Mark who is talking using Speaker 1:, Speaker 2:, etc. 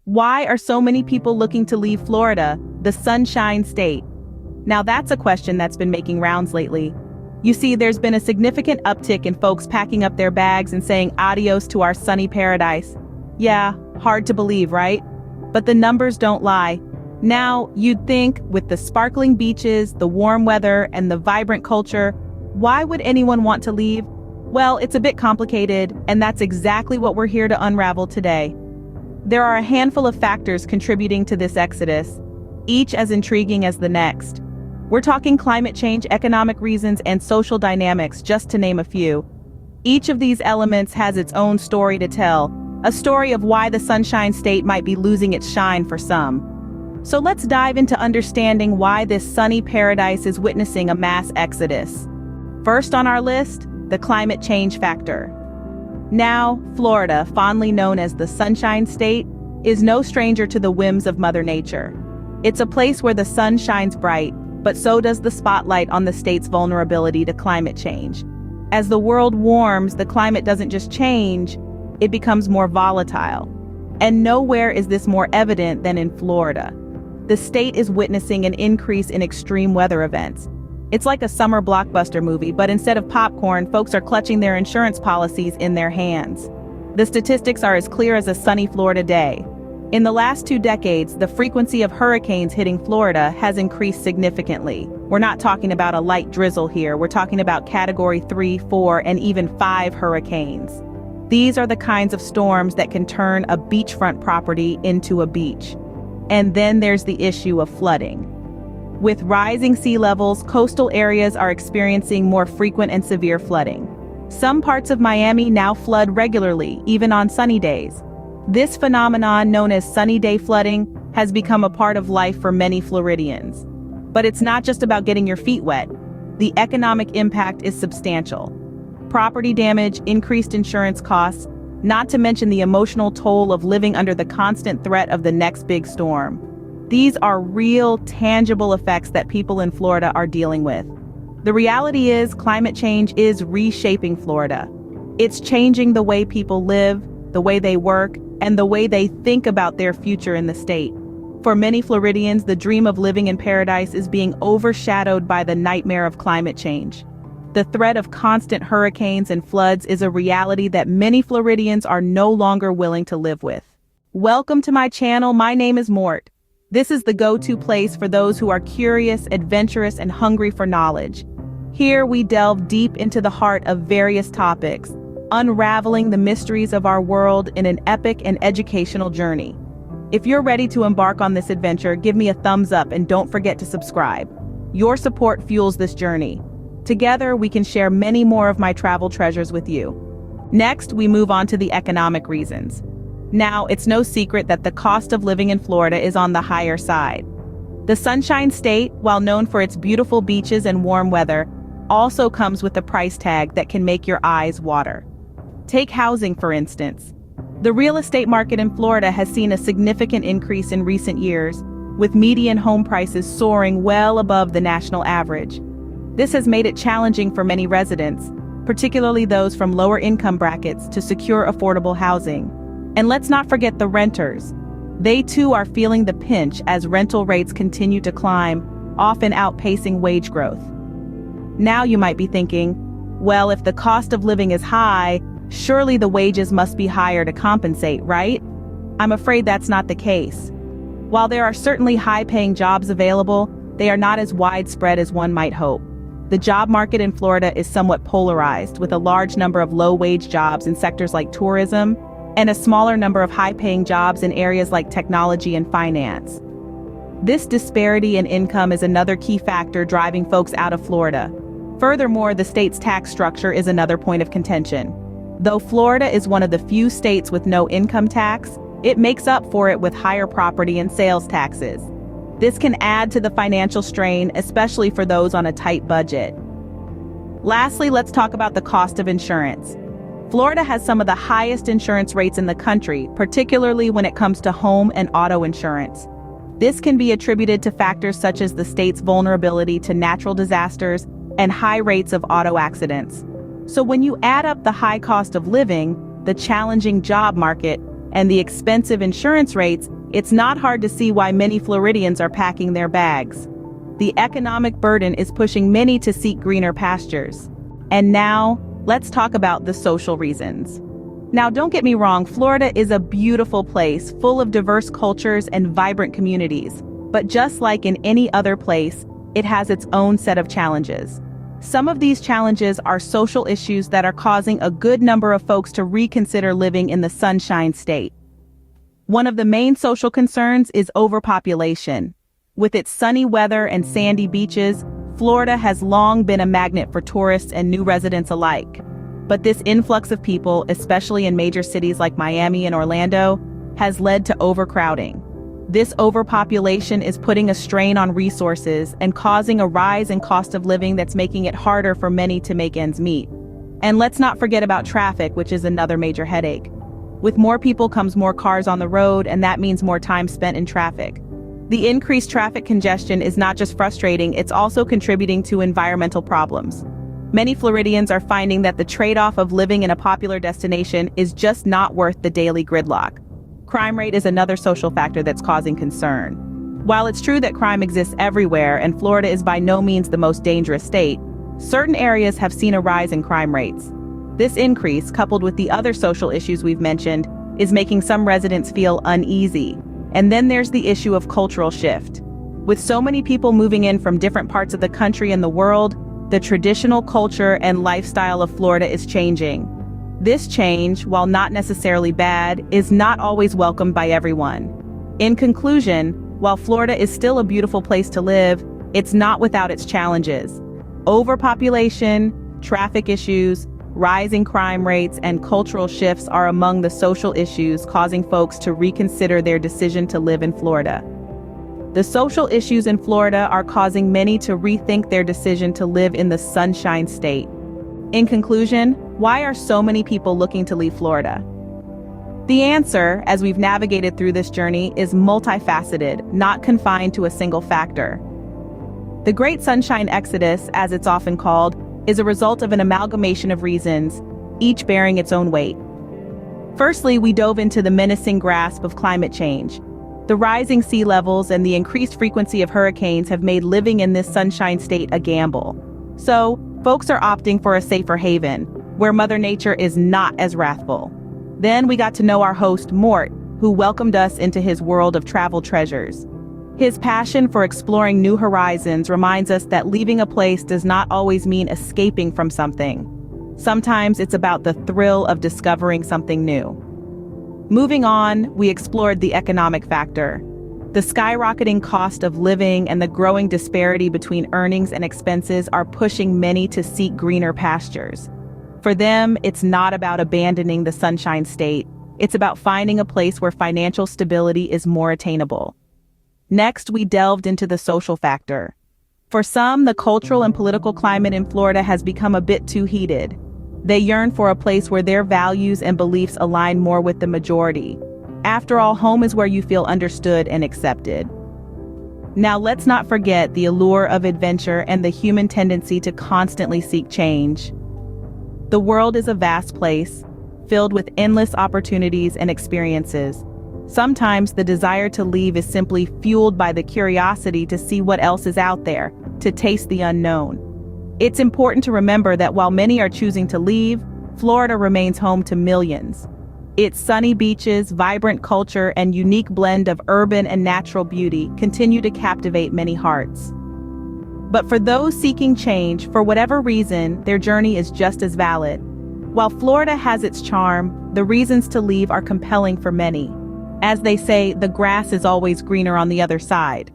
Speaker 1: Why are so many people looking to leave Florida, the Sunshine State? Now that's a question that's been making rounds lately. You see, there's been a significant uptick in folks packing up their bags and saying adios to our sunny paradise. Yeah, hard to believe, right? But the numbers don't lie. Now, you'd think, with the sparkling beaches, the warm weather, and the vibrant culture, why would anyone want to leave? Well, it's a bit complicated, and that's exactly what we're here to unravel today. There are a handful of factors contributing to this exodus, each as intriguing as the next. We're talking climate change, economic reasons, and social dynamics, just to name a few. Each of these elements has its own story to tell, a story of why the Sunshine State might be losing its shine for some. So let's dive into understanding why this sunny paradise is witnessing a mass exodus. First on our list, the climate change factor. Now, Florida, fondly known as the Sunshine State, is no stranger to the whims of Mother Nature. It's a place where the sun shines bright, but so does the spotlight on the state's vulnerability to climate change. As the world warms, the climate doesn't just change, it becomes more volatile. And nowhere is this more evident than in Florida. The state is witnessing an increase in extreme weather events. It's like a summer blockbuster movie, but instead of popcorn, folks are clutching their insurance policies in their hands. The statistics are as clear as a sunny Florida day. In the last 2 decades, the frequency of hurricanes hitting Florida has increased significantly. We're not talking about a light drizzle here, we're talking about Category 3, 4, and even 5 hurricanes. These are the kinds of storms that can turn a beachfront property into a beach. And then there's the issue of flooding. With rising sea levels, coastal areas are experiencing more frequent and severe flooding. Some parts of Miami now flood regularly, even on sunny days. This phenomenon, known as sunny day flooding, has become a part of life for many Floridians. But it's not just about getting your feet wet. The economic impact is substantial. Property damage, increased insurance costs, not to mention the emotional toll of living under the constant threat of the next big storm. These are real, tangible effects that people in Florida are dealing with. The reality is, climate change is reshaping Florida. It's changing the way people live, the way they work, and the way they think about their future in the state. For many Floridians, the dream of living in paradise is being overshadowed by the nightmare of climate change. The threat of constant hurricanes and floods is a reality that many Floridians are no longer willing to live with. Welcome to my channel. My name is Mort. This is the go-to place for those who are curious, adventurous, and hungry for knowledge. Here we delve deep into the heart of various topics, unraveling the mysteries of our world in an epic and educational journey. If you're ready to embark on this adventure, give me a thumbs up and don't forget to subscribe. Your support fuels this journey. Together, we can share many more of my travel treasures with you. Next, we move on to the economic reasons. Now, it's no secret that the cost of living in Florida is on the higher side. The Sunshine State, while known for its beautiful beaches and warm weather, also comes with a price tag that can make your eyes water. Take housing, for instance. The real estate market in Florida has seen a significant increase in recent years, with median home prices soaring well above the national average. This has made it challenging for many residents, particularly those from lower income brackets, to secure affordable housing. And let's not forget the renters. They too are feeling the pinch as rental rates continue to climb, often outpacing wage growth. Now you might be thinking, well, if the cost of living is high, surely the wages must be higher to compensate, right? I'm afraid that's not the case. While there are certainly high-paying jobs available, they are not as widespread as one might hope. The job market in Florida is somewhat polarized, with a large number of low-wage jobs in sectors like tourism, and a smaller number of high-paying jobs in areas like technology and finance. This disparity in income is another key factor driving folks out of Florida. Furthermore, the state's tax structure is another point of contention. Though Florida is one of the few states with no income tax, it makes up for it with higher property and sales taxes. This can add to the financial strain, especially for those on a tight budget. Lastly, let's talk about the cost of insurance. Florida has some of the highest insurance rates in the country, particularly when it comes to home and auto insurance. This can be attributed to factors such as the state's vulnerability to natural disasters and high rates of auto accidents. So when you add up the high cost of living, the challenging job market, and the expensive insurance rates, it's not hard to see why many Floridians are packing their bags. The economic burden is pushing many to seek greener pastures. And now, let's talk about the social reasons. Now, don't get me wrong, Florida is a beautiful place full of diverse cultures and vibrant communities. But just like in any other place, it has its own set of challenges. Some of these challenges are social issues that are causing a good number of folks to reconsider living in the Sunshine State. One of the main social concerns is overpopulation. With its sunny weather and sandy beaches, Florida has long been a magnet for tourists and new residents alike. But this influx of people, especially in major cities like Miami and Orlando, has led to overcrowding. This overpopulation is putting a strain on resources and causing a rise in cost of living that's making it harder for many to make ends meet. And let's not forget about traffic, which is another major headache. With more people comes more cars on the road, and that means more time spent in traffic. The increased traffic congestion is not just frustrating, it's also contributing to environmental problems. Many Floridians are finding that the trade-off of living in a popular destination is just not worth the daily gridlock. Crime rate is another social factor that's causing concern. While it's true that crime exists everywhere and Florida is by no means the most dangerous state, certain areas have seen a rise in crime rates. This increase, coupled with the other social issues we've mentioned, is making some residents feel uneasy. And then there's the issue of cultural shift. With so many people moving in from different parts of the country and the world, the traditional culture and lifestyle of Florida is changing. This change, while not necessarily bad, is not always welcomed by everyone. In conclusion, while Florida is still a beautiful place to live, it's not without its challenges. Overpopulation, traffic issues, rising crime rates, and cultural shifts are among the social issues causing folks to reconsider their decision to live in Florida. The social issues in Florida are causing many to rethink their decision to live in the Sunshine State. In conclusion, why are so many people looking to leave Florida? The answer, as we've navigated through this journey, is multifaceted, not confined to a single factor. The Great Sunshine Exodus, as it's often called, is a result of an amalgamation of reasons, each bearing its own weight. Firstly, we dove into the menacing grasp of climate change. The rising sea levels and the increased frequency of hurricanes have made living in this Sunshine State a gamble. So, folks are opting for a safer haven, where Mother Nature is not as wrathful. Then we got to know our host, Mort, who welcomed us into his world of travel treasures. His passion for exploring new horizons reminds us that leaving a place does not always mean escaping from something. Sometimes it's about the thrill of discovering something new. Moving on, we explored the economic factor. The skyrocketing cost of living and the growing disparity between earnings and expenses are pushing many to seek greener pastures. For them, it's not about abandoning the Sunshine State. It's about finding a place where financial stability is more attainable. Next, we delved into the social factor. For some, the cultural and political climate in Florida has become a bit too heated. They yearn for a place where their values and beliefs align more with the majority. After all, home is where you feel understood and accepted. Now, let's not forget the allure of adventure and the human tendency to constantly seek change. The world is a vast place, filled with endless opportunities and experiences. Sometimes the desire to leave is simply fueled by the curiosity to see what else is out there, to taste the unknown. It's important to remember that while many are choosing to leave, Florida remains home to millions. Its sunny beaches, vibrant culture, and unique blend of urban and natural beauty continue to captivate many hearts. But for those seeking change, for whatever reason, their journey is just as valid. While Florida has its charm, the reasons to leave are compelling for many. As they say, the grass is always greener on the other side.